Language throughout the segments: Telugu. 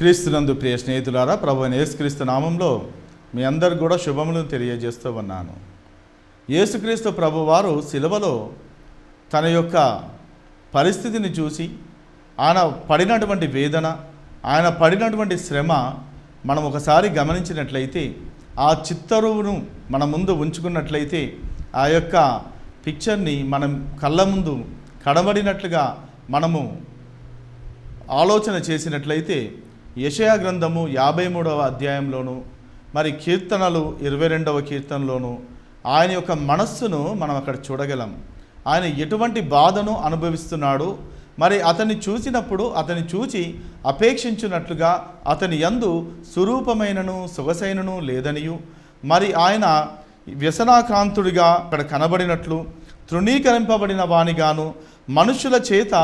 క్రీస్తునందు ప్రియ స్నేహితులారా, ప్రభువైన యేసుక్రీస్తు నామంలో మీ అందరికి కూడా శుభములను తెలియజేస్తూ ఉన్నాను. యేసుక్రీస్తు ప్రభువారు శిలువలో తన యొక్క పరిస్థితిని చూసి ఆయన పడినటువంటి వేదన, ఆయన పడినటువంటి శ్రమ మనం ఒకసారి గమనించినట్లయితే, ఆ చిత్తరువును మన ముందు ఉంచుకున్నట్లయితే, ఆ యొక్క పిక్చర్ని మనం కళ్ళ ముందు కనబడినట్లుగా మనము ఆలోచన చేసినట్లయితే, యెషయా గ్రంథము 53వ అధ్యాయంలోను, మరి కీర్తనలు 22వ కీర్తనలోను ఆయన యొక్క మనస్సును మనం అక్కడ చూడగలం. ఆయన ఎటువంటి బాధను అనుభవిస్తున్నాడు, మరి అతన్ని చూసినప్పుడు అతన్ని చూచి అపేక్షించినట్లుగా అతని యందు స్వరూపమైనను సొగసైనను లేదనియు, మరి ఆయన వ్యసనాక్రాంతుడిగా అక్కడ కనబడినట్లు, తృణీకరింపబడిన వానిగాను మనుషుల చేత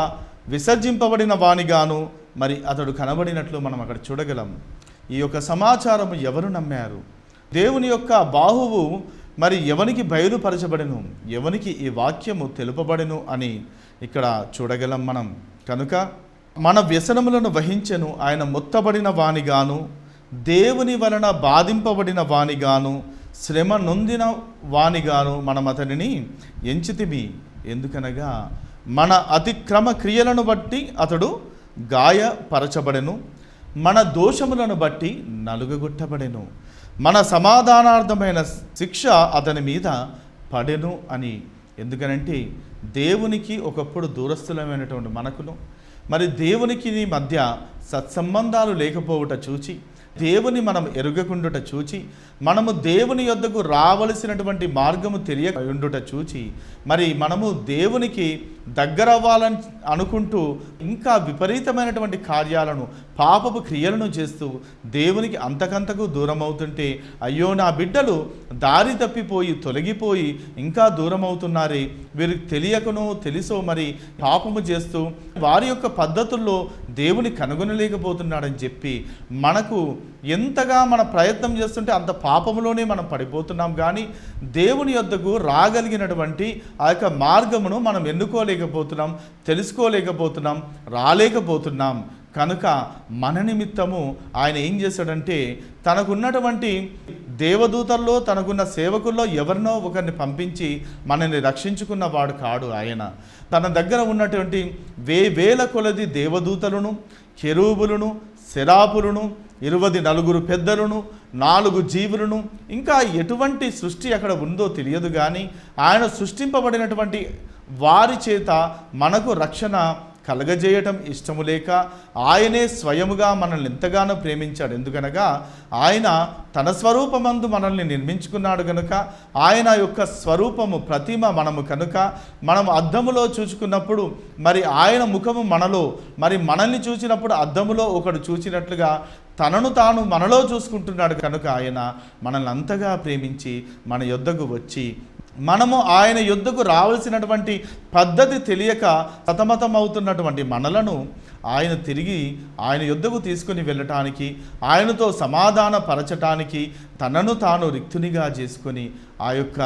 విసర్జింపబడిన వానిగాను మరి అతడు కనబడినట్లు మనం అక్కడ చూడగలం. ఈ యొక్క సమాచారము ఎవరు నమ్మారు? దేవుని యొక్క బాహువు మరి ఎవనికి బయలుపరచబడెను, ఎవనికి ఈ వాక్యము తెలుపబడెను అని ఇక్కడ చూడగలం మనం. కనుక మన వ్యసనములను వహించెను, ఆయన మొత్తబడిన వానిగాను, దేవుని వలన బాధింపబడిన వానిగాను, శ్రమ నొందిన వానిగాను మనం అతనిని ఎంచితిమి. ఎందుకనగా మన అతిక్రమ క్రియలను బట్టి అతడు గాయపరచబడెను, మన దోషములను బట్టి నలుగగొట్టబడెను, మన సమాధానార్థమైన శిక్ష అతని మీద పడెను అని. ఎందుకనంటే దేవునికి ఒకప్పుడు దూరస్థులమైనటువంటి మనకును, మరి దేవునికి మధ్య సత్సంబంధాలు లేకపోవుట చూచి, దేవుని మనం ఎరుగకుండుట చూచి, మనము దేవుని యొద్దకు రావలసినటువంటి మార్గము తెలియక ఉండుట చూచి, మరి మనము దేవునికి దగ్గర అవ్వాలని అనుకుంటూ ఇంకా విపరీతమైనటువంటి కార్యాలను, పాపపు క్రియలను చేస్తూ దేవునికి అంతకంతకు దూరం అవుతుంటే, అయ్యో నా బిడ్డలు దారి తప్పిపోయి తొలగిపోయి ఇంకా దూరం అవుతున్నారే, వీరికి తెలియకనో తెలుసో మరి పాపము చేస్తూ వారి యొక్క పద్ధతుల్లో దేవుని కనుగొనలేకపోతున్నాడని చెప్పి మనకు ఎంతగా మన ప్రయత్నం చేస్తుంటే అంత పాపములోనే మనం పడిపోతున్నాం. కానీ దేవుని యొద్దకు రాగలిగినటువంటి ఆ యొక్క మార్గమును మనం ఎన్నుకోలేకపోతున్నాం, తెలుసుకోలేకపోతున్నాం, రాలేకపోతున్నాం. కనుక మన నిమిత్తము ఆయన ఏం చేశాడంటే, తనకున్నటువంటి దేవదూతల్లో, తనకున్న సేవకుల్లో ఎవరినో ఒకరిని పంపించి మనల్ని రక్షించుకున్నవాడు కాడు. ఆయన తన దగ్గర ఉన్నటువంటి వేల కొలది దేవదూతలను, కెరూబులను, సెరాపులను, 24 పెద్దలను, 4 జీవులను, ఇంకా ఎటువంటి సృష్టి అక్కడ ఉందో తెలియదు. కానీ ఆయన సృష్టింపబడినటువంటి వారి చేత మనకు రక్షణ కలగజేయటం ఇష్టము లేక ఆయనే స్వయముగా మనల్ని ఎంతగానో ప్రేమించాడు. ఎందుకనగా ఆయన తన స్వరూపమందు మనల్ని నిర్మించుకున్నాడు కనుక, ఆయన యొక్క స్వరూపము ప్రతిమ మనము కనుక, మనం అద్దములో చూచుకున్నప్పుడు మరి ఆయన ముఖము మనలో, మరి మనల్ని చూసినప్పుడు అద్దములో ఒకడు చూసినట్లుగా తనను తాను మనలో చూసుకుంటున్నాడు. కనుక ఆయన మనల్ని అంతగా ప్రేమించి మన యొద్దకు వచ్చి, మనము ఆయన యొద్దకు రావాల్సినటువంటి పద్ధతి తెలియక సతమతం అవుతున్నటువంటి మనలను ఆయన తిరిగి ఆయన యొద్దకు తీసుకుని వెళ్ళటానికి, ఆయనతో సమాధాన పరచటానికి తనను తాను రిక్తునిగా చేసుకొని, ఆ యొక్క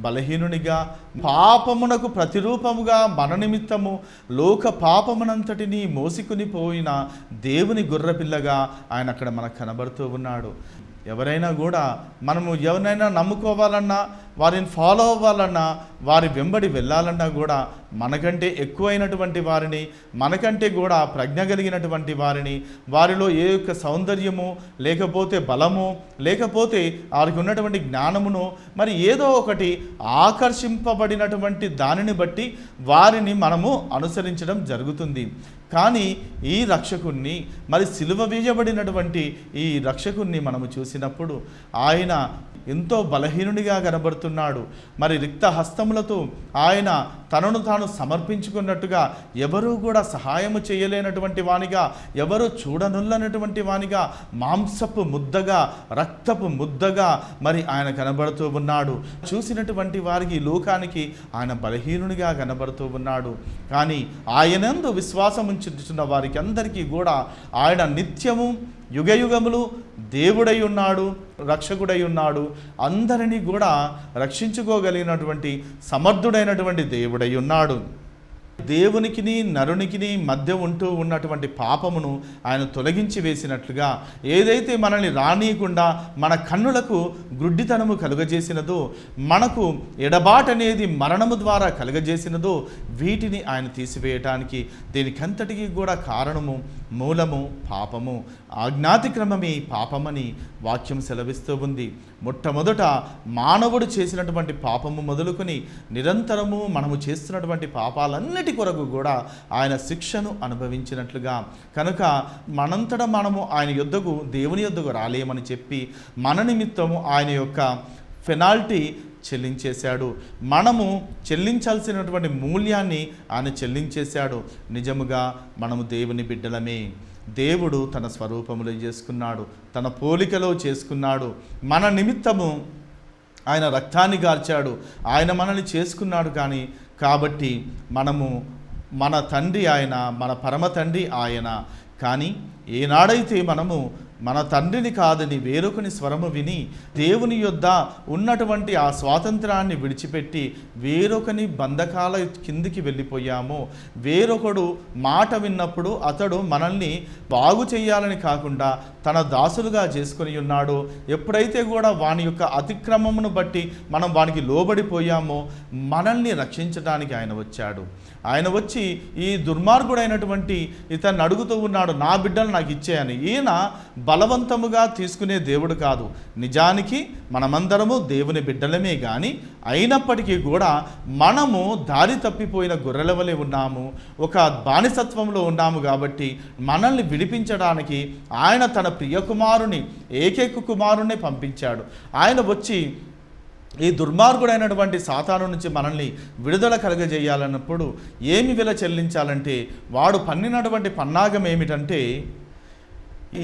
బలహీనునిగా, పాపమునకు ప్రతిరూపముగా మన నిమిత్తము లోక పాపమునంతటినీ మోసికుని పోయిన దేవుని గొర్రెపిల్లగా ఆయన అక్కడ మనకు కనబడుతూ ఉన్నాడు. ఎవరైనా కూడా మనము ఎవరినైనా నమ్ముకోవాలన్నా, వారిని ఫాలో అవ్వాలన్నా, వారి వెంబడి వెళ్ళాలన్నా కూడా మనకంటే ఎక్కువైనటువంటి వారిని, మనకంటే కూడా ప్రజ్ఞ కలిగినటువంటి వారిని, వారిలో ఏ యొక్క సౌందర్యము లేకపోతే బలము లేకపోతే వారికి ఉన్నటువంటి జ్ఞానమును మరి ఏదో ఒకటి ఆకర్షింపబడినటువంటి దానిని బట్టి వారిని మనము అనుసరించడం జరుగుతుంది. కానీ ఈ రక్షకుణ్ణి, మరి సిలువ వేయబడినటువంటి ఈ రక్షకుణ్ణి మనము చూసినప్పుడు ఆయన ఎంతో బలహీనునిగా కనబడుతున్నాడు. మరి రిక్త హస్తములతో ఆయన తనను తాను సమర్పించుకున్నట్టుగా, ఎవరూ కూడా సహాయము చేయలేనటువంటి వానిగా, ఎవరు చూడనుల్లనటువంటి వానిగా, మాంసపు ముద్దగా, రక్తపు ముద్దగా మరి ఆయన కనబడుతూ ఉన్నాడు. చూసినటువంటి వారికి, లోకానికి ఆయన బలహీనునిగా కనబడుతూ ఉన్నాడు. కానీ ఆయనందు విశ్వాసం ఉంచుతున్న వారికి అందరికీ కూడా ఆయన నిత్యము యుగయుగములు దేవుడై ఉన్నాడు, రక్షకుడై ఉన్నాడు. అందరినీ కూడా రక్షించుకోగలిగినటువంటి సమర్థుడైనటువంటి దేవుడై ఉన్నాడు. దేవునికిని నరునికిని మధ్య ఉంటూ ఉన్నటువంటి పాపమును ఆయన తొలగించి వేసినట్లుగా, ఏదైతే మనల్ని రానీయకుండా మన కన్నులకు గ్రుడ్డితనము కలుగజేసినదో, మనకు ఎడబాటనేది మరణము ద్వారా కలుగజేసినదో, వీటిని ఆయన తీసివేయటానికి దీనికంతటికి కూడా కారణము, మూలము పాపము. ఆజ్ఞాతిక్రమమే పాపమని వాక్యం సెలవిస్తూ ఉంది. మొట్టమొదట మానవుడు చేసినటువంటి పాపము మొదలుకొని నిరంతరము మనము చేస్తున్నటువంటి పాపాలన్నిటి కొరకు కూడా ఆయన శిక్షను అనుభవించినట్లుగా, కనుక మనంతట మనము ఆయన యొద్దకు, దేవుని యొద్దకు రాలేమని చెప్పి మన నిమిత్తము ఆయన యొక్క పెనాల్టీ చెల్లించేశాడు. మనము చెల్లించాల్సినటువంటి మూల్యాన్ని ఆయన చెల్లించేశాడు. నిజముగా మనము దేవుని బిడ్డలమే. దేవుడు తన స్వరూపములో చేసుకున్నాడు, తన పోలికలో చేసుకున్నాడు. మన నిమిత్తము ఆయన రక్తాన్ని గార్చాడు, ఆయన మనల్ని చేసుకున్నాడు. కానీ కాబట్టి మనము మన తండ్రి ఆయన, మన పరమ తండ్రి ఆయన. కానీ ఏనాడైతే మనము మన తండ్రిని కాదని వేరొకని స్వరము విని దేవుని యొద్ద ఉన్నటువంటి ఆ స్వాతంత్రాన్ని విడిచిపెట్టి వేరొకని బంధకాల కిందికి వెళ్ళిపోయామో, వేరొకడు మాట విన్నప్పుడు అతడు మనల్ని బాగు చేయాలని కాకుండా తన దాసులుగా చేసుకొని ఉన్నాడో, ఎప్పుడైతే కూడా వాని యొక్క అతిక్రమమును బట్టి మనం వానికి లోబడిపోయామో, మనల్ని రక్షించడానికి ఆయన వచ్చాడు. ఆయన వచ్చి ఈ దుర్మార్గుడైనటువంటి ఇతన్ని అడుగుతూ ఉన్నాడు, నా బిడ్డలు నాకు ఇచ్చేయని. ఈయన బలవంతముగా తీసుకునే దేవుడు కాదు. నిజానికి మనమందరము దేవుని బిడ్డలమే, కానీ అయినప్పటికీ కూడా మనము దారి తప్పిపోయిన గొర్రెల వలె ఉన్నాము, ఒక బానిసత్వంలో ఉన్నాము. కాబట్టి మనల్ని విడిపించడానికి ఆయన తన ప్రియ కుమారుని, ఏకైక కుమారుణ్ణి పంపించాడు. ఆయన వచ్చి ఈ దుర్మార్గుడైనటువంటి సాతాను నుంచి మనల్ని విడుదల కలగజేయాలన్నప్పుడు ఏమి విల చెల్లించాలంటే, వాడు పన్నినటువంటి పన్నాగం ఏమిటంటే,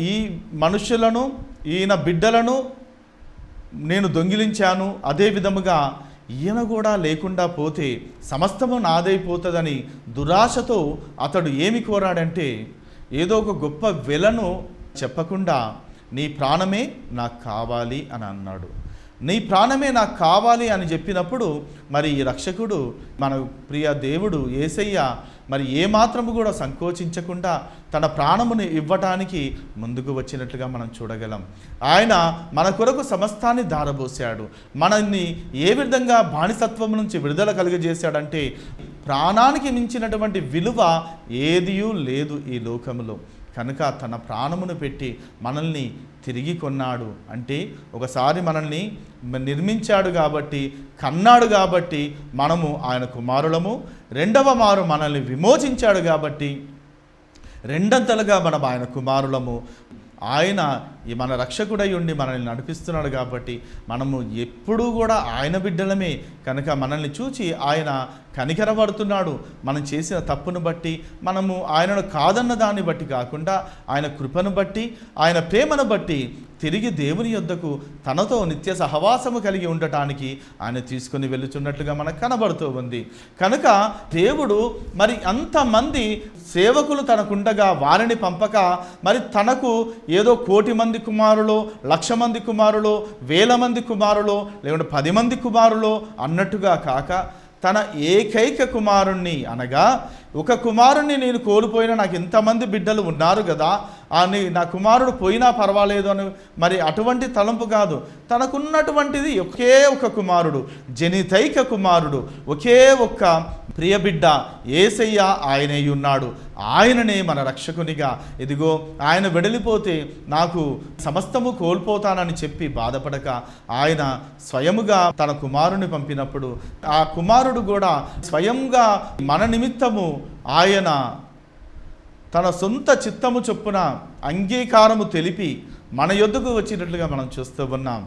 ఈ మనుషులను, ఈయన బిడ్డలను నేను దొంగిలించాను, అదే విధముగా ఈయన కూడా లేకుండా పోతే సమస్తము నాదైపోతుందని దురాశతో అతడు ఏమి కోరాడంటే, ఏదో ఒక గొప్ప వెలను చెప్పకుండా నీ ప్రాణమే నాకు కావాలి అని అన్నాడు. నీ ప్రాణమే నాకు కావాలి అని చెప్పినప్పుడు మరి ఈ రక్షకుడు, మన ప్రియ దేవుడు యేసయ్య మరి ఏమాత్రము కూడా సంకోచించకుండా తన ప్రాణమును ఇవ్వటానికి ముందుకు వచ్చినట్లుగా మనం చూడగలం. ఆయన మన కొరకు సమస్తాన్ని ధారబోసాడు. మనల్ని ఏ విధంగా బానిసత్వం నుంచి విడుదల కలుగజేశాడంటే, ప్రాణానికి మించినటువంటి విలువ ఏదియూ లేదు ఈ లోకములో. కనుక తన ప్రాణమును పెట్టి మనల్ని తిరిగి కొన్నాడు. అంటే ఒకసారి మనల్ని నిర్మించాడు కాబట్టి, కన్నాడు కాబట్టి మనము ఆయన కుమారులము. రెండవ మారు మనల్ని విమోచించాడు కాబట్టి రెండంతలుగా మనం ఆయన కుమారులము. ఆయన మన రక్షకుడై ఉండి మనల్ని నడిపిస్తున్నాడు కాబట్టి మనము ఎప్పుడూ కూడా ఆయన బిడ్డలమే. కనుక మనల్ని చూచి ఆయన కనికరపడుతున్నాడు. మనం చేసిన తప్పును బట్టి, మనము ఆయనను కాదన్న దాన్ని బట్టి కాకుండా ఆయన కృపను బట్టి, ఆయన ప్రేమను బట్టి తిరిగి దేవుని యొద్దకు తనతో నిత్య సహవాసము కలిగి ఉండటానికి ఆయన తీసుకొని వెళుతున్నట్లుగా మనకు కనబడుతూ ఉంది. కనుక దేవుడు మరి అంతమంది సేవకులు తనకుండగా వారిని పంపక, మరి తనకు ఏదో 1,000,000 మంది కుమారులో, 1,00,000 మంది కుమారులో, 1,000 మంది కుమారులో, లేకుంటే 10 మంది కుమారులో అన్నట్టుగా కాక, తన ఏకైక కుమారుణ్ణి, అనగా ఒక కుమారుణ్ణి నేను కోల్పోయినా నాకు ఇంతమంది బిడ్డలు ఉన్నారు కదా, అని నా కుమారుడు పోయినా పర్వాలేదు అని మరి అటువంటి తలంపు కాదు. తనకున్నటువంటిది ఒకే ఒక కుమారుడు, జనితైక కుమారుడు, ఒకే ఒక్క ప్రియ బిడ్డ యేసయ్య ఆయనే ఉన్నాడు. ఆయననే మన రక్షకునిగా, ఇదిగో ఆయన వెడలిపోతే నాకు సమస్తము కోల్పోతానని చెప్పి బాధపడక, ఆయన స్వయముగా తన కుమారుని పంపినప్పుడు ఆ కుమారుడు కూడా స్వయంగా మన నిమిత్తము ఆయన తన సొంత చిత్తము చొప్పున అంగీకారము తెలిపి మన యొద్దకు వచ్చినట్లుగా మనం చూస్తూ ఉన్నాం.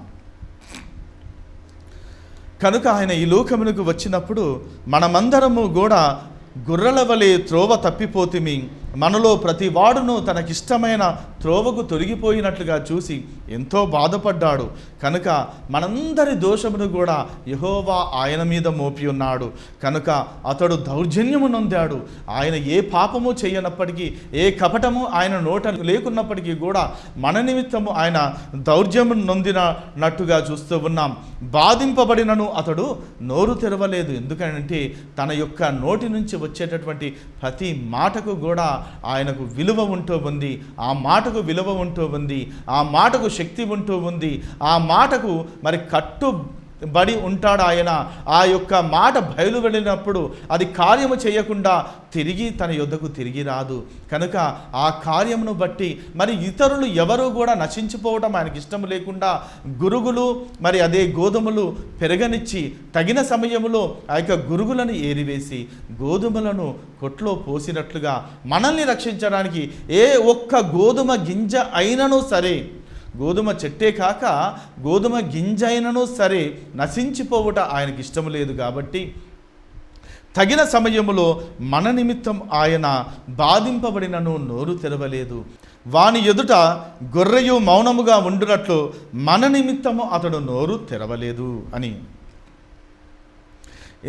కనుక ఆయన ఈ లోకమునకు వచ్చినప్పుడు మనమందరము కూడా గొర్రెల వలె త్రోవ తప్పిపోతిమి, మనలో ప్రతి వాడును తనకిష్టమైన త్రోవకు తొలగిపోయినట్లుగా చూసి ఎంతో బాధపడ్డాడు. కనుక మనందరి దోషమును కూడా యెహోవా ఆయన మీద మోపి ఉన్నాడు. కనుక అతడు దౌర్జన్యము నొందాడు. ఆయన ఏ పాపము చేయనప్పటికీ, ఏ కపటము ఆయన నోట లేకున్నప్పటికీ కూడా మన నిమిత్తము ఆయన దౌర్జన్యము నొందినట్టుగా చూస్తూ ఉన్నాం. బాధింపబడినను అతడు నోరు తెరవలేదు. ఎందుకంటే తన యొక్క నోటి నుంచి వచ్చేటటువంటి ప్రతి మాటకు కూడా ఆయనకు విలువ ఉంటూ ఉంది. ఆ మాటకు విలువ ఉంటూ ఉంది, ఆ మాటకు శక్తి ఉంటూ ఉంది, ఆ మాటకు మరి కట్టుబడి ఉంటాడు ఆయన. ఆ యొక్క మాట బయలు వెళ్ళినప్పుడు అది కార్యము చేయకుండా తిరిగి తన యొద్దకు తిరిగి రాదు. కనుక ఆ కార్యమును బట్టి మరి ఇతరులు ఎవరు కూడా నశించిపోవటం ఆయనకి ఇష్టం లేకుండా గురుగులు మరి అదే గోధుమలు పెరగనిచ్చి తగిన సమయంలో ఆ యొక్క గురుగులను ఏరివేసి గోధుమలను కొట్లో పోసినట్లుగా మనల్ని రక్షించడానికి ఏ ఒక్క గోధుమ గింజ అయినను సరే, గోధుమ చెట్టే కాక గోధుమ గింజ అయినను సరే నశించిపోవుట ఆయనకి ఇష్టం లేదు. కాబట్టి తగిన సమయములో మన నిమిత్తం ఆయన బాధింపబడినను నోరు తెరవలేదు. వాని ఎదుట గొర్రెయు మౌనముగా ఉండునట్లు మన నిమిత్తము అతడు నోరు తెరవలేదు అని.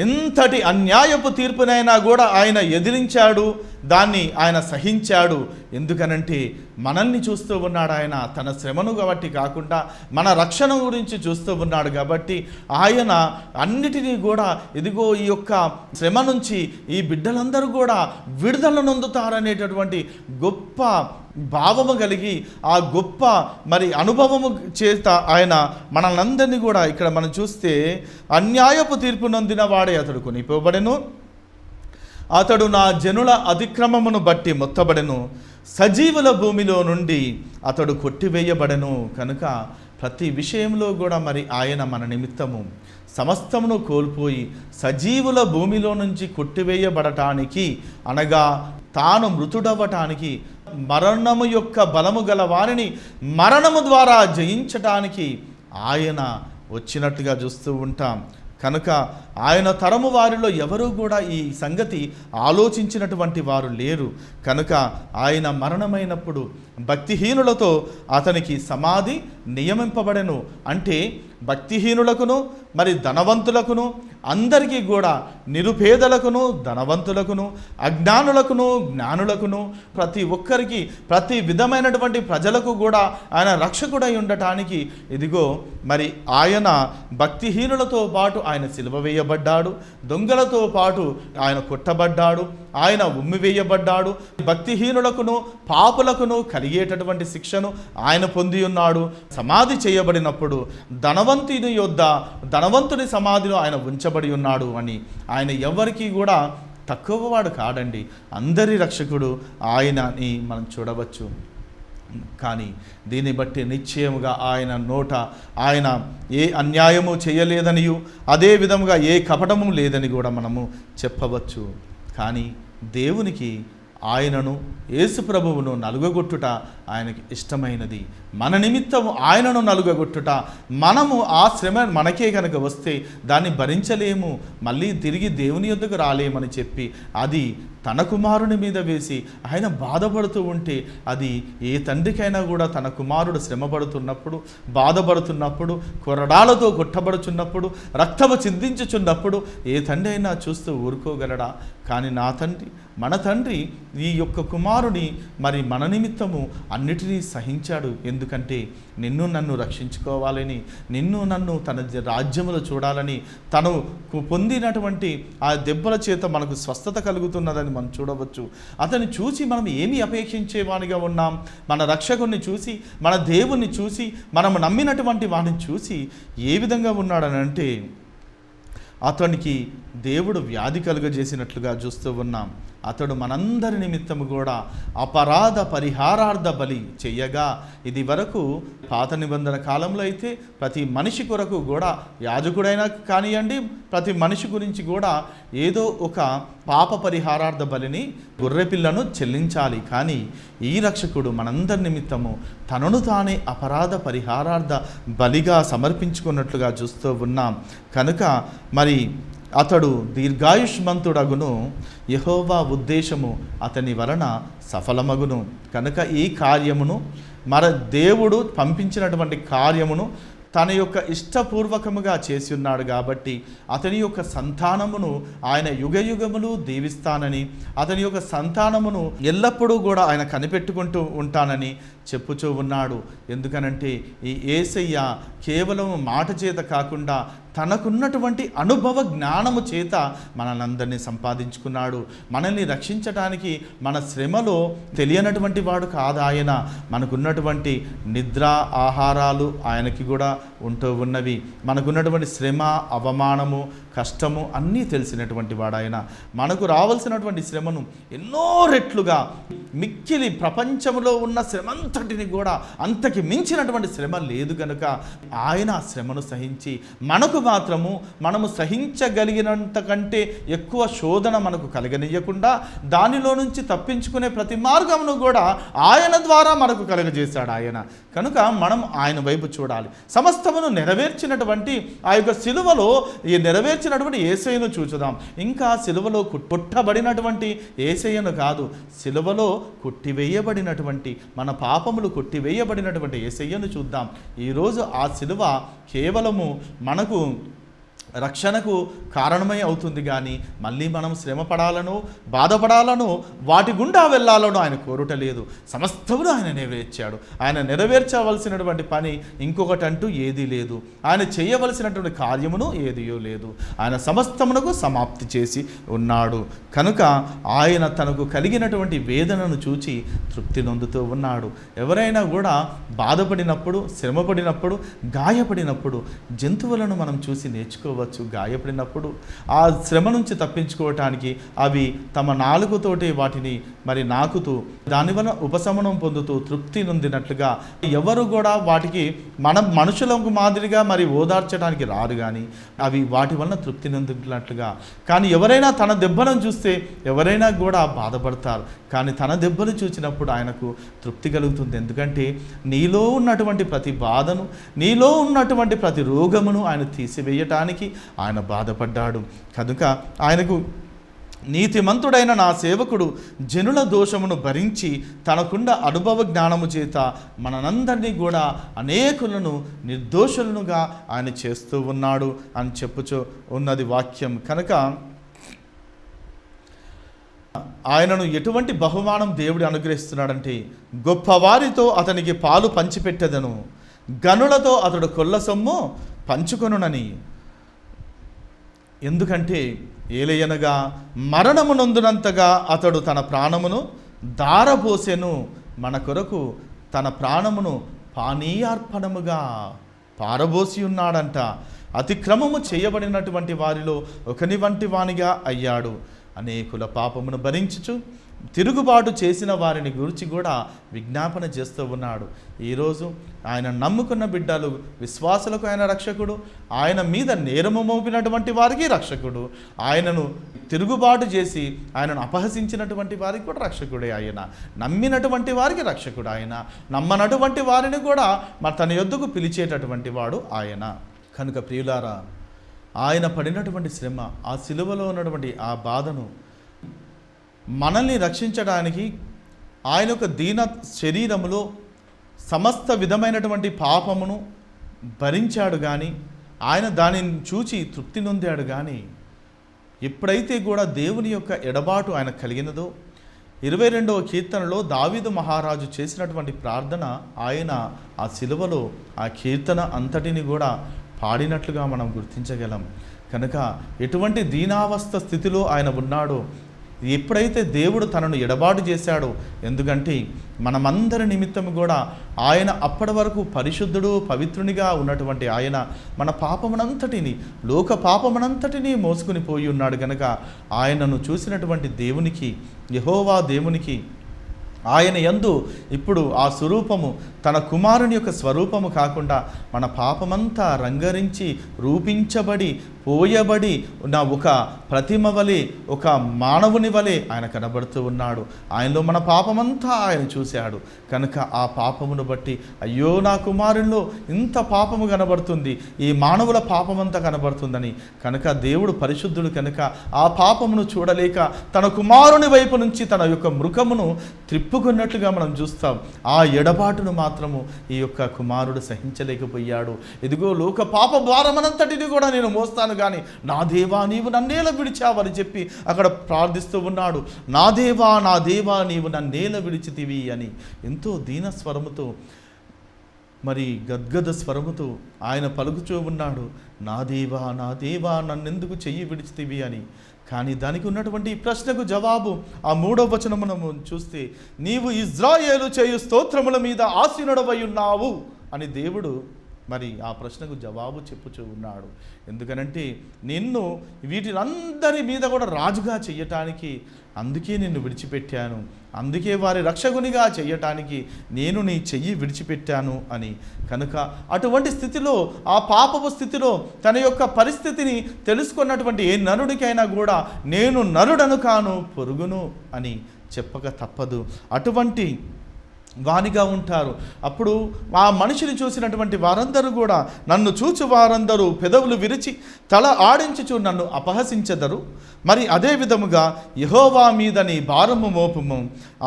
ఎంతటి అన్యాయపు తీర్పునైనా కూడా ఆయన ఎదిరించాడు, దాన్ని ఆయన సహించాడు. ఎందుకనంటే మనల్ని చూస్తూ ఉన్నాడు ఆయన. తన శ్రమను కాబట్టి కాకుండా మన రక్షణ గురించి చూస్తూ ఉన్నాడు కాబట్టి ఆయన అన్నిటినీ కూడా ఇదిగో ఈ యొక్క శ్రమ నుంచి ఈ బిడ్డలందరూ కూడా విడుదల నొందుతారనేటటువంటి గొప్ప భావము కలిగి ఆ గొప్ప మరి అనుభవము చేత ఆయన మనల్నందరినీ కూడా ఇక్కడ మనం చూస్తే అన్యాయపు తీర్పు నొందిన వాడే అతడు కొనిపోబడెను, అతడు నా జనుల అతిక్రమమును బట్టి మొత్తబడెను, సజీవుల భూమిలో నుండి అతడు కొట్టివేయబడెను. కనుక ప్రతి విషయంలో కూడా మరి ఆయన మన నిమిత్తము సమస్తమును కోల్పోయి సజీవుల భూమిలో నుంచి కొట్టివేయబడటానికి, అనగా తాను మృతుడవ్వటానికి, మరణము యొక్క బలము గల వారిని మరణము ద్వారా జయించటానికి ఆయన వచ్చినట్టుగా చూస్తూ ఉంటాం. కనుక ఆయన తరము వారిలో ఎవరూ కూడా ఈ సంగతి ఆలోచించినటువంటి వారు లేరు. కనుక ఆయన మరణమైనప్పుడు భక్తిహీనులతో అతనికి సమాధి నియమింపబడెను. అంటే భక్తిహీనులకును మరి ధనవంతులకును అందరికీ కూడా, నిరుపేదలకును ధనవంతులకును అజ్ఞానులకును జ్ఞానులకును ప్రతి ఒక్కరికి ప్రతి విధమైనటువంటి ప్రజలకు కూడా ఆయన రక్షకుడై ఉండటానికి ఇదిగో మరి ఆయన భక్తిహీనులతో పాటు ఆయన సిలువ వేయబడ్డాడు, దొంగలతో పాటు ఆయన కొట్టబడ్డాడు, ఆయన ఉమ్మివేయబడ్డాడు. భక్తిహీనులకును పాపులకును కలిగేటటువంటి శిక్షను ఆయన పొంది ఉన్నాడు. సమాధి చేయబడినప్పుడు ధనవంతుని యొద్ద ధనవంతుని సమాధిలో ఆయన ఉంచబడి ఉన్నాడు అని. ఆయన ఎవరికి కూడా తక్కువవాడు కాడండి, అందరి రక్షకుడు ఆయనని మనం చూడవచ్చు. కానీ దీన్ని బట్టి నిశ్చయముగా ఆయన నోట ఆయన ఏ అన్యాయము చేయలేదనియు అదే విధముగా ఏ కపటము లేదని కూడా మనము చెప్పవచ్చు. కానీ దేవునికి ఆయనను యేసు ప్రభువును నలుగగొట్టుట ఆయనకి ఇష్టమైనది. మన నిమిత్తము ఆయనను నలుగగొట్టుట, మనము ఆ శ్రమ మనకే కనుక వస్తే దాన్ని భరించలేము, మళ్ళీ తిరిగి దేవుని యొద్దకు రాలేమని చెప్పి అది తన కుమారుని మీద వేసి ఆయన బాధపడుతూ ఉంటే, అది ఏ తండ్రికైనా కూడా తన కుమారుడు శ్రమపడుతున్నప్పుడు, బాధపడుతున్నప్పుడు, కొరడాలతో కొట్టబడుచున్నప్పుడు, రక్తము చిందించుచున్నప్పుడు ఏ తండ్రి అయినా చూస్తూ ఊరుకోగలడా? కానీ నా తండ్రి, మన తండ్రి ఈ యొక్క కుమారుని మరి మన నిమిత్తము అన్నిటినీ సహించాడు. ఎందుకంటే నిన్ను నన్ను రక్షించుకోవాలని, నిన్ను నన్ను తన రాజ్యములో చూడాలని, తను పొందినటువంటి ఆ దెబ్బల చేత మనకు స్వస్థత కలుగుతున్నదని మనం చూడవచ్చు. అతన్ని చూసి మనం ఏమి అపేక్షించేవానిగా ఉన్నాం? మన రక్షకుని చూసి, మన దేవుణ్ణి చూసి, మనము నమ్మినటువంటి వాడిని చూసి ఏ విధంగా ఉన్నాడని అంటే అతనికి దేవుడు వ్యాధి కలుగజేసినట్లుగా చూస్తూ ఉన్నాం. అతడు మనందరి నిమిత్తము కూడా అపరాధ పరిహారార్థ బలి చెయ్యగా, ఇది వరకు పాత నిబంధన కాలంలో అయితే ప్రతి మనిషి కొరకు కూడా యాజకుడైనా కానివ్వండి, ప్రతి మనిషి గురించి కూడా ఏదో ఒక పాప పరిహారార్థ బలిని గొర్రెపిల్లను చెల్లించాలి. కానీ ఈ రక్షకుడు మనందరి నిమిత్తము తనను తానే అపరాధ పరిహారార్థ బలిగా సమర్పించుకున్నట్లుగా చూస్తూ ఉన్నాం. కనుక మరి అతడు దీర్ఘాయుష్మంతుడగును, యెహోవా ఉద్దేశము అతని వలన సఫలమగును. కనుక ఈ కార్యమును దేవుడు పంపించినటువంటి కార్యమును తన యొక్క ఇష్టపూర్వకముగా చేసి ఉన్నాడు కాబట్టి అతని యొక్క సంతానమును ఆయన యుగయుగములు దీవిస్తానని, అతని యొక్క సంతానమును ఎల్లప్పుడూ కూడా ఆయన కనిపెట్టుకుంటూ ఉంటానని చెప్పుచూ ఉన్నాడు. ఎందుకనంటే ఈ యేసయ్య కేవలం మాట చేత కాకుండా తనకున్నటువంటి అనుభవ జ్ఞానము చేత మనల్ని సంపాదించుకున్నాడు. మనల్ని రక్షించడానికి మన శ్రమలో తెలియనటువంటి వాడు కాదు ఆయన. మనకున్నటువంటి నిద్ర ఆహారాలు ఆయనకి కూడా ఉంటూ ఉన్నవి. మనకున్నటువంటి శ్రమ, అవమానము, కష్టము అన్నీ తెలిసినటువంటి వాడు ఆయన. మనకు రావాల్సినటువంటి శ్రమను ఎన్నో రెట్లుగా మిక్కిలి ప్రపంచంలో ఉన్న శ్రమంతటిని కూడా అంతకి మించినటువంటి శ్రమ లేదు కనుక ఆయన ఆ శ్రమను సహించి మనము సహించగలిగినంత కంటే ఎక్కువ శోధన మనకు కలగనీయకుండా దానిలో నుంచి తప్పించుకునే ప్రతి మార్గమును కూడా ఆయన ద్వారా మనకు కలగజేశాడు ఆయన. కనుక మనం ఆయన వైపు చూడాలి. సమస్తమును నెరవేర్చినటువంటి ఆ యొక్క సిలువలో ఈ నెరవేర్చినటువంటి యేసయ్యను చూచుదాం. ఇంకా సిలువలో కొట్టబడినటువంటి యేసయ్యను కాదు, సిలువలో కొట్టివేయబడినటువంటి మన పాపములు కొట్టివేయబడినటువంటి యేసయ్యను చూద్దాం. ఈరోజు ఆ సిలువ కేవలము మనకు రక్షణకు కారణమై అవుతుంది కానీ మళ్ళీ మనం శ్రమ పడాలను, బాధపడాలను, వాటి గుండా వెళ్ళాలను ఆయన కోరుటలేదు. సమస్తమును ఆయన నెరవేర్చాడు. ఆయన నెరవేర్చవలసినటువంటి పని ఇంకొకటి అంటూ ఏదీ లేదు. ఆయన చేయవలసినటువంటి కార్యమును ఏదియో లేదు. ఆయన సమస్తమునకు సమాప్తి చేసి ఉన్నాడు. కనుక ఆయన తనకు కలిగినటువంటి వేదనను చూచి తృప్తి నొందుతూ ఉన్నాడు. ఎవరైనా కూడా బాధపడినప్పుడు, శ్రమపడినప్పుడు, గాయపడినప్పుడు జంతువులను మనం చూసి నేర్చుకోవచ్చు. గాయపడినప్పుడు ఆ శ్రమ నుంచి తప్పించుకోవటానికి అవి తమ నాలుగుతోటి వాటిని నాకుతూ దానివల్ల ఉపశమనం పొందుతూ తృప్తి నొందినట్లుగా ఎవరు కూడా వాటికి మనుషులకు మాదిరిగా ఓదార్చడానికి రారు, కానీ అవి వాటి వలన తృప్తి నొందినట్లుగా. కానీ ఎవరైనా తన దెబ్బలను చూస్తే ఎవరైనా కూడా బాధపడతారు, కానీ తన దెబ్బలు చూసినప్పుడు ఆయనకు తృప్తి కలుగుతుంది. ఎందుకంటే నీలో ఉన్నటువంటి ప్రతి బాధను, నీలో ఉన్నటువంటి ప్రతి రోగమును ఆయన తీసివేయటానికి ఆయన బాధపడ్డాడు. కనుక ఆయనకు నీతిమంతుడైన నా సేవకుడు జనుల దోషమును భరించి తనకుండ అనుభవ జ్ఞానము చేత మనందరినీ కూడా అనేకులను నిర్దోషులనుగా ఆయన చేస్తూ ఉన్నాడు అని చెప్పుచూ ఉన్నది వాక్యం. కనుక ఆయనను ఎటువంటి బహుమానం దేవుడు అనుగ్రహిస్తున్నాడంటే, గొప్పవారితో అతనికి పాలు పంచిపెట్టెదను, గనులతో అతడు కొల్ల సొమ్ము పంచుకొనునని. ఎందుకంటే ఏలయనగా మరణము నొందునంతగా అతడు తన ప్రాణమును దారపోసెను, మన కొరకు తన ప్రాణమును పానీయార్పణముగా పారబోసి ఉన్నాడంట. అతిక్రమము చేయబడినటువంటి వారిలో ఒకని వంటి వానిగా అయ్యాడు. అనేకుల పాపమును భరించుచు తిరుగుబాటు చేసిన వారిని గురించి కూడా విజ్ఞాపన చేస్తూ ఉన్నాడు. ఈరోజు ఆయన నమ్ముకున్న బిడ్డలు, విశ్వాసులకు ఆయన రక్షకుడు, ఆయన మీద నేరము మోపినటువంటి వారికి రక్షకుడు, ఆయనను తిరుగుబాటు చేసి ఆయనను అపహసించినటువంటి వారికి కూడా రక్షకుడే ఆయన, నమ్మినటువంటి వారికి రక్షకుడు ఆయన, నమ్మనటువంటి వారిని కూడా తన యొద్దకు పిలిచేటటువంటి వాడు ఆయన. కనుక ప్రియులారా, ఆయన పడినటువంటి శ్రమ, ఆ సిలువలో ఉన్నటువంటి ఆ బాధను మనల్ని రక్షించడానికి ఆయన యొక్క దీన శరీరములో సమస్త విధమైనటువంటి పాపమును భరించాడు, కానీ ఆయన దానిని చూచి తృప్తి నొందాడు. కానీ ఎప్పుడైతే కూడా దేవుని యొక్క ఎడబాటు ఆయన కలిగినదో, 22వ కీర్తనలో దావీదు మహారాజు చేసినటువంటి ప్రార్థన ఆయన ఆ సిలువలో ఆ కీర్తన అంతటిని కూడా పాడినట్లుగా మనం గుర్తించగలం. కనుక ఎటువంటి దీనావస్థ స్థితిలో ఆయన ఉన్నాడో, ఎప్పుడైతే దేవుడు తనను ఎడబాటు చేశాడో, ఎందుకంటే మనమందరి నిమిత్తం కూడా ఆయన అప్పటి వరకు పరిశుద్ధుడు, పవిత్రునిగా ఉన్నటువంటి ఆయన మన పాపమునంతటిని, లోక పాపమునంతటిని మోసుకుని పోయి ఉన్నాడు. కనుక ఆయనను చూసినటువంటి దేవునికి, యెహోవా దేవునికి ఆయన యందు ఇప్పుడు ఆ స్వరూపము తన కుమారుని యొక్క స్వరూపము కాకుండా మన పాపమంతా రంగరించి రూపించబడి పోయబడి నా ఒక ప్రతిమ వలె, ఒక మానవుని వలె ఆయన కనబడుతూ ఉన్నాడు. ఆయనలో మన పాపమంతా ఆయన చూశాడు కనుక ఆ పాపమును బట్టి అయ్యో నా కుమారుల్లో ఇంత పాపము కనబడుతుంది, ఈ మానవుల పాపమంతా కనబడుతుందని కనుక దేవుడు పరిశుద్ధుడు కనుక ఆ పాపమును చూడలేక తన కుమారుని వైపు నుంచి తన యొక్క ముఖమును త్రిప్పుకున్నట్లుగా మనం చూస్తాం. ఆ ఎడబాటును మాత్రము ఈ యొక్క కుమారుడు సహించలేకపోయాడు. ఇదిగో లోక పాప భారమనంతటిని కూడా నేను మోస్తాను కానీ నా దేవా నీవు నన్నేల విడిచావని చెప్పి అక్కడ ప్రార్థిస్తూ ఉన్నాడు. నా దేవా నా దేవా నీవు నన్నేల విడిచితివి అని ఎంతో దీన స్వరముతో మరి గద్గద స్వరముతో ఆయన పలుకుతూ ఉన్నాడు, నా దేవా నన్నెందుకు చెయ్యి విడిచితివి అని. కానీ దానికి ఉన్నటువంటి ఈ ప్రశ్నకు జవాబు ఆ 3వ వచనం మనము చూస్తే, నీవు ఇజ్రాయేలు చేయు స్తోత్రముల మీద ఆసీనుడవై ఉన్నావు అని దేవుడు మరి ఆ ప్రశ్నకు జవాబు చెప్పుచూ ఉన్నాడు. ఎందుకనంటే నిన్ను వీటినందరి మీద కూడా రాజుగా చెయ్యటానికి, అందుకే నిన్ను విడిచిపెట్టాను, అందుకే వారి రక్షకునిగా చెయ్యటానికి నేను నీ చెయ్యి విడిచిపెట్టాను అని. కనుక అటువంటి స్థితిలో, ఆ పాపపు స్థితిలో తన యొక్క పరిస్థితిని తెలుసుకున్నటువంటి ఏ నరుడికైనా కూడా నేను నరుడను కాను పొరుగును అని చెప్పక తప్పదు. అటువంటి వానిగా ఉంటారు. అప్పుడు ఆ మనిషిని చూసినటువంటి వారందరూ కూడా నన్ను చూచి వారందరూ పెదవులు విరిచి తల ఆడించుచు నన్ను అపహసించెదరు. మరి అదే విధముగా యెహోవా మీద నీ భారము మోపుము,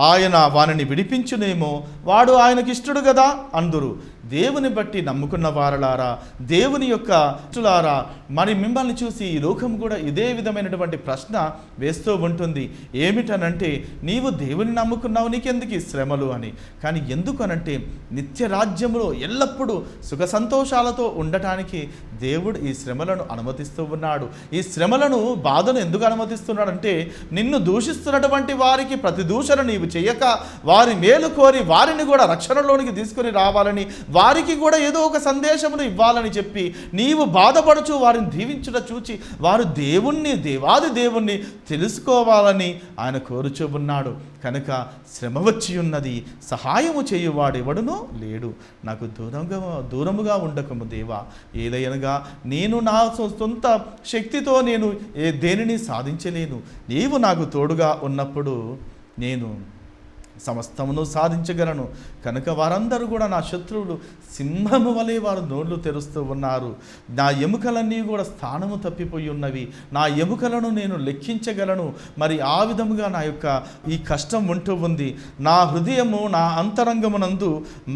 ఆయన వానిని విడిపించునేమో, వాడు ఆయనకి ఇష్టడు కదా అందురు. దేవుని బట్టి నమ్ముకున్న వారలారా, దేవుని యొక్క ఇష్టలారా, మరి మిమ్మల్ని చూసి ఈ లోకం కూడా ఇదే విధమైనటువంటి ప్రశ్న వేస్తూ ఉంటుంది. ఏమిటనంటే నీవు దేవుని నమ్ముకున్నావు, నీకెందుకు ఈ శ్రమలు అని. కానీ ఎందుకు అనంటే నిత్య రాజ్యములో ఎల్లప్పుడూ సుఖ సంతోషాలతో ఉండటానికి దేవుడు ఈ శ్రమలను అనుమతిస్తూ ఉన్నాడు. ఈ శ్రమలను, బాధను ఎందుకు అనుమతిస్తున్నాడంటే నిన్ను దూషిస్తున్నటువంటి వారికి ప్రతి దూషణ నీవు చేయక వారి మేలు కోరి వారిని కూడా రక్షణలోనికి తీసుకొని రావాలని, వారికి కూడా ఏదో ఒక సందేశమును ఇవ్వాలని చెప్పి నీవు బాధపడుచు వారిని దీవించుట చూచి వారు దేవాది దేవుణ్ణి తెలుసుకోవాలని ఆయన కోరుచూ ఉన్నాడు. కనుక శ్రమ వచ్చి ఉన్నది, సహాయము చేయువాడెవడునో లేడు, నాకు దూరముగా ఉండకము దేవా. ఏదైనగా నేను నా సొంత శక్తితో నేను దేనిని సాధించలేను, నీవు నాకు తోడుగా ఉన్నప్పుడు నేను సమస్తమును సాధించగలను. కనుక వారందరూ కూడా నా శత్రువులు సింహము వలె వారు నోళ్ళు తెరుస్తూ ఉన్నారు. నా ఎముకలన్నీ కూడా స్థానము తప్పిపోయి ఉన్నవి, నా ఎముకలను నేను లెక్కించగలను. మరి ఆ విధముగా నా యొక్క ఈ కష్టం ఉంటూ ఉంది. నా హృదయము నా అంతరంగమునందు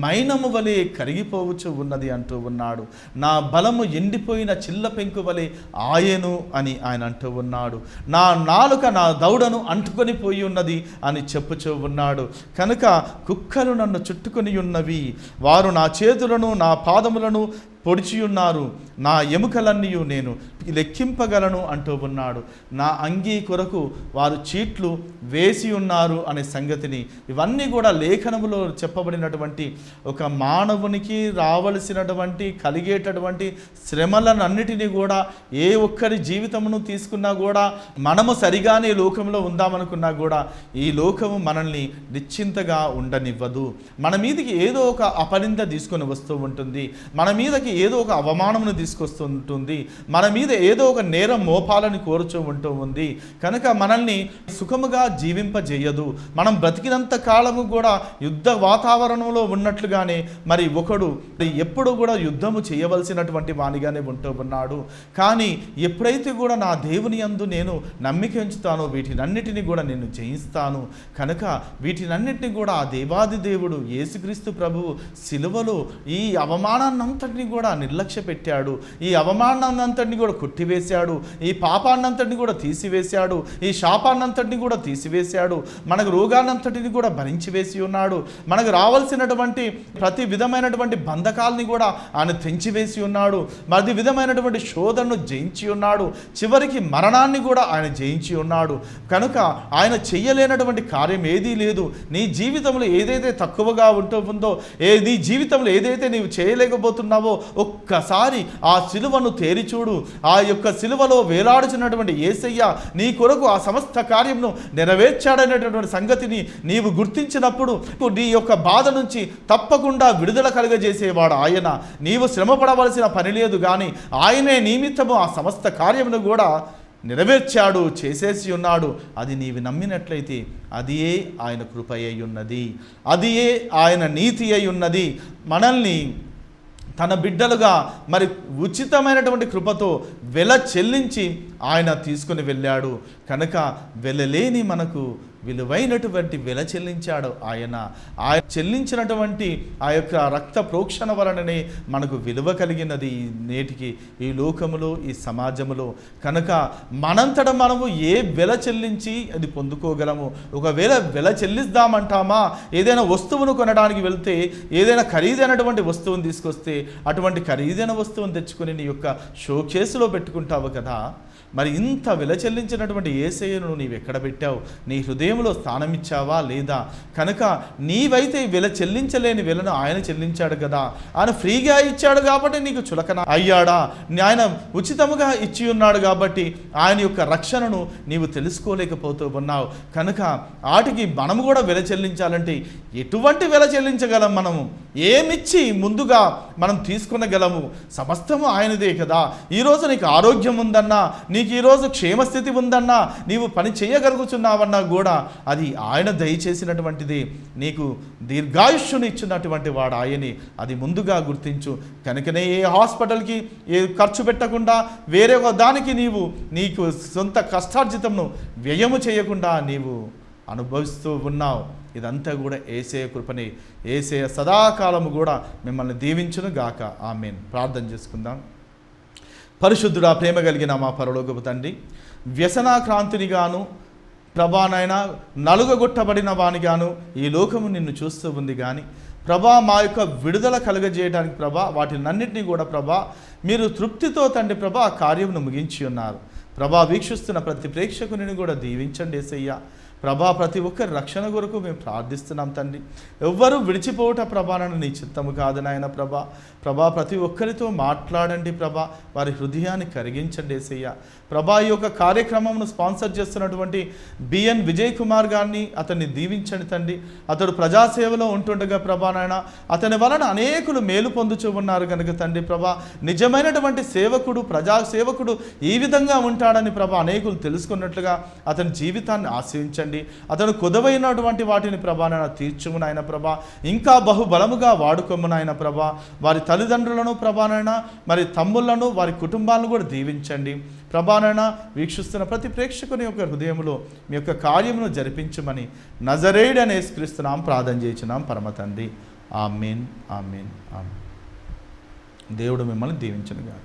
మైనము వలె కరిగిపోవచ్చు ఉన్నది అంటూ ఉన్నాడు. నా బలము ఎండిపోయిన చిల్ల పెంకు వలె ఆయను అని ఆయన అంటూ ఉన్నాడు. నా నాలుక నా దౌడను అంటుకొని పోయి ఉన్నది అని చెప్పుచూ ఉన్నాడు. కనుక కుక్కలు నన్ను చుట్టుకొని ఉన్నవి, వారు నా చేతులను నా పాదములను పొడిచి ఉన్నారు, నా ఎముకలన్నీ నేను లెక్కింపగలను అంటూ ఉన్నాడు. నా అంగీ కొరకు వారు చీట్లు వేసి ఉన్నారు అనే సంగతిని, ఇవన్నీ కూడా లేఖనములో చెప్పబడినటువంటి ఒక మానవునికి రావలసినటువంటి కలిగేటటువంటి శ్రమలన్నిటినీ కూడా ఏ ఒక్కరి జీవితమును తీసుకున్నా కూడా మనము సరిగానే లోకంలో ఉందామనుకున్నా కూడా ఈ లోకము మనల్ని నిశ్చింతగా ఉండనివ్వదు. మన మీదకి ఏదో ఒక అపనింద తీసుకొని వస్తూ ఉంటుంది, మన మీదకి ఏదో ఒక అవమానమును తీసుకొస్తుంటుంది, మన మీద ఏదో ఒక నేరం మోపాలని కోరుచూ ఉంటూ ఉంది. కనుక మనల్ని సుఖముగా జీవింపజేయదు. మనం బ్రతికినంత కాలము కూడా యుద్ధ వాతావరణంలో ఉన్నట్లుగానే మరి ఒకడు ఎప్పుడు కూడా యుద్ధము చేయవలసినటువంటి వానిగానే ఉంటూ ఉన్నాడు. కానీ ఎప్పుడైతే కూడా నా దేవుని యందు నేను నమ్మిక ఉంచుతానో వీటినన్నిటినీ కూడా నేను జయిస్తాను. కనుక వీటినన్నిటినీ కూడా ఆ దేవాది దేవుడు యేసుక్రీస్తు ప్రభువు సిలువలో ఈ అవమానాన్నంతటినీ కూడా నిర్లక్ష్య పెట్టాడు, ఈ అవమానాన్నంతటిని కూడా కొట్టివేశాడు, ఈ పాపాన్నంతటిని కూడా తీసివేశాడు, ఈ శాపాన్నంతటిని కూడా తీసివేశాడు, మనకు రోగాన్నంతటిని కూడా భరించి వేసి ఉన్నాడు, మనకు రావాల్సినటువంటి ప్రతి విధమైనటువంటి బంధకాలని కూడా ఆయన తెంచివేసి ఉన్నాడు, ప్రతి విధమైనటువంటి శోధనను జయించి ఉన్నాడు, చివరికి మరణాన్ని కూడా ఆయన జయించి ఉన్నాడు. కనుక ఆయన చెయ్యలేనటువంటి కార్యం ఏదీ లేదు. నీ జీవితంలో ఏదైతే తక్కువగా ఉంటుందో, నీ జీవితంలో ఏదైతే నీవు చేయలేకపోతున్నావో ఒక్కసారి ఆ సిలువను తేరిచూడు. ఆ యొక్క సిలువలో వేలాడుచున్నటువంటి యేసయ్య నీ కొరకు ఆ సమస్త కార్యమును నెరవేర్చాడనేటటువంటి సంగతిని నీవు గుర్తించినప్పుడు నీ యొక్క బాధ నుంచి తప్పకుండా విడుదల కలుగజేసేవాడు ఆయన. నీవు శ్రమపడవలసిన పని లేదు, కానీ ఆయనే నిమిత్తము ఆ సమస్త కార్యమును కూడా నెరవేర్చాడు, చేసేసి ఉన్నాడు. అది నీవు నమ్మినట్లయితే అదియే ఆయన కృప అయి ఉన్నది, అదియే ఆయన నీతి అయి ఉన్నది. మనల్ని తన బిడ్డలుగా మరి ఉచితమైనటువంటి కృపతో వెల చెల్లించి ఆయన తీసుకుని వెళ్ళాడు. కనుక వెళ్ళలేని మనకు విలువైనటువంటి వెల చెల్లించాడు ఆయన. ఆయన చెల్లించినటువంటి ఆ యొక్క రక్త ప్రోక్షణ వలననే మనకు విలువ కలిగినది నేటికి ఈ లోకములో, ఈ సమాజంలో. కనుక మనంతట మనము ఏ వెల చెల్లించి అది పొందుకోగలము? ఒకవేళ వెల చెల్లిద్దామంటామా? ఏదైనా వస్తువును కొనడానికి వెళ్తే ఏదైనా ఖరీదైనటువంటి వస్తువును తీసుకొస్తే అటువంటి ఖరీదైన వస్తువును తెచ్చుకొని నీ యొక్క షోకేసులో పెట్టుకుంటావు కదా. మరి ఇంత వెల చెల్లించినటువంటి యేసయ్యను నీవు ఎక్కడ పెట్టావు? నీ హృదయంలో స్థానం ఇచ్చావా లేదా? కనుక నీవైతే వెల చెల్లించలేని వెలను ఆయన చెల్లించాడు కదా. ఆయన ఫ్రీగా ఇచ్చాడు కాబట్టి నీకు చులకన అయ్యాడా? ఆయన ఉచితముగా ఇచ్చి ఉన్నాడు కాబట్టి ఆయన యొక్క రక్షణను నీవు తెలుసుకోలేకపోతూ ఉన్నావు. కనుక వాటికి మనము కూడా వెల చెల్లించాలంటే ఎటువంటి వెల చెల్లించగలం? మనము ఏమిచ్చి ముందుగా మనం తీసుకునగలము? సమస్తము ఆయనదే కదా. ఈరోజు నీకు ఆరోగ్యం ఉందన్నా, నీకు ఈరోజు క్షేమస్థితి ఉందన్నా, నీవు పని చేయగలుగుతున్నావన్నా కూడా అది ఆయన దయచేసినటువంటిది. నీకు దీర్ఘాయుష్యుని ఇచ్చినటువంటి వాడు ఆయనే. అది ముందుగా గుర్తించు. కనుకనే ఏ హాస్పిటల్కి ఏ ఖర్చు పెట్టకుండా వేరే ఒక దానికి నీకు సొంత కష్టార్జితంను వ్యయము చేయకుండా నీవు అనుభవిస్తూ ఉన్నావు. ఇదంతా కూడా యేసయ్య కృపనే. యేసయ్య సదాకాలము కూడా మిమ్మల్ని దీవించును గాక. ఆమేన్. ప్రార్థన చేసుకుందాం. పరిశుద్ధుడా, ప్రేమ కలిగిన మా పరలోకపు తండ్రి, వ్యసనాక్రాంతినిగాను ప్రభానైనా నలుగగొట్టబడిన వానిగాను ఈ లోకము నిన్ను చూస్తూ ఉంది. కానీ ప్రభా, మా యొక్క విడుదల కలుగజేయడానికి ప్రభా వాటినన్నింటినీ కూడా ప్రభా మీరు తృప్తితో తండ్రి ప్రభా ఆ కార్యమును ముగించి ఉన్నారు. ప్రభా, వీక్షిస్తున్న ప్రతి ప్రేక్షకుని కూడా దీవించండి యేసయ్య. ప్రభా, ప్రతి ఒక్కరి రక్షణ కొరకు మేము ప్రార్థిస్తున్నాం తండ్రి. ఎవ్వరూ విడిచిపోవట ప్రభానని నీ చిత్తము కాదు నాయన. ప్రభా ప్రతి ఒక్కరితో మాట్లాడండి ప్రభా, వారి హృదయాన్ని కరిగించండి యేసయ్య. ప్రభా, ఈ యొక్క కార్యక్రమంను స్పాన్సర్ చేస్తున్నటువంటి బిఎన్ విజయ్ కుమార్ గారిని అతన్ని దీవించండి తండ్రి. అతడు ప్రజాసేవలో ఉంటుండగా ప్రభా నాయన అతని వలన అనేకులు మేలు పొందుచూ ఉన్నారు కనుక తండ్రి ప్రభా, నిజమైనటువంటి సేవకుడు, ప్రజా సేవకుడు ఈ విధంగా ఉంటాడని ప్రభా అనేకులు తెలుసుకున్నట్లుగా అతని జీవితాన్ని ఆశ్రయించండి. అతను కొదవైనటువంటి వాటిని ప్రభా నాయన తీర్చుము నాయన ప్రభా. ఇంకా బహుబలముగా వాడుకోము నాయన ప్రభా. వారి తల్లిదండ్రులను ప్రభా నాయన, మరి తమ్ముళ్లను, వారి కుటుంబాలను కూడా దీవించండి ప్రభా నాయన. వీక్షిస్తున్న ప్రతి ప్రేక్షకుని యొక్క హృదయంలో మీ యొక్క కార్యమును జరిపించమని నజరేయుడైన యేసుక్రీస్తు నామమున ప్రార్థన చేయుచున్నాం పరమ తండ్రి. ఆమేన్, ఆమేన్, ఆమేన్. దేవుడు మిమ్మల్ని దీవించును గాక.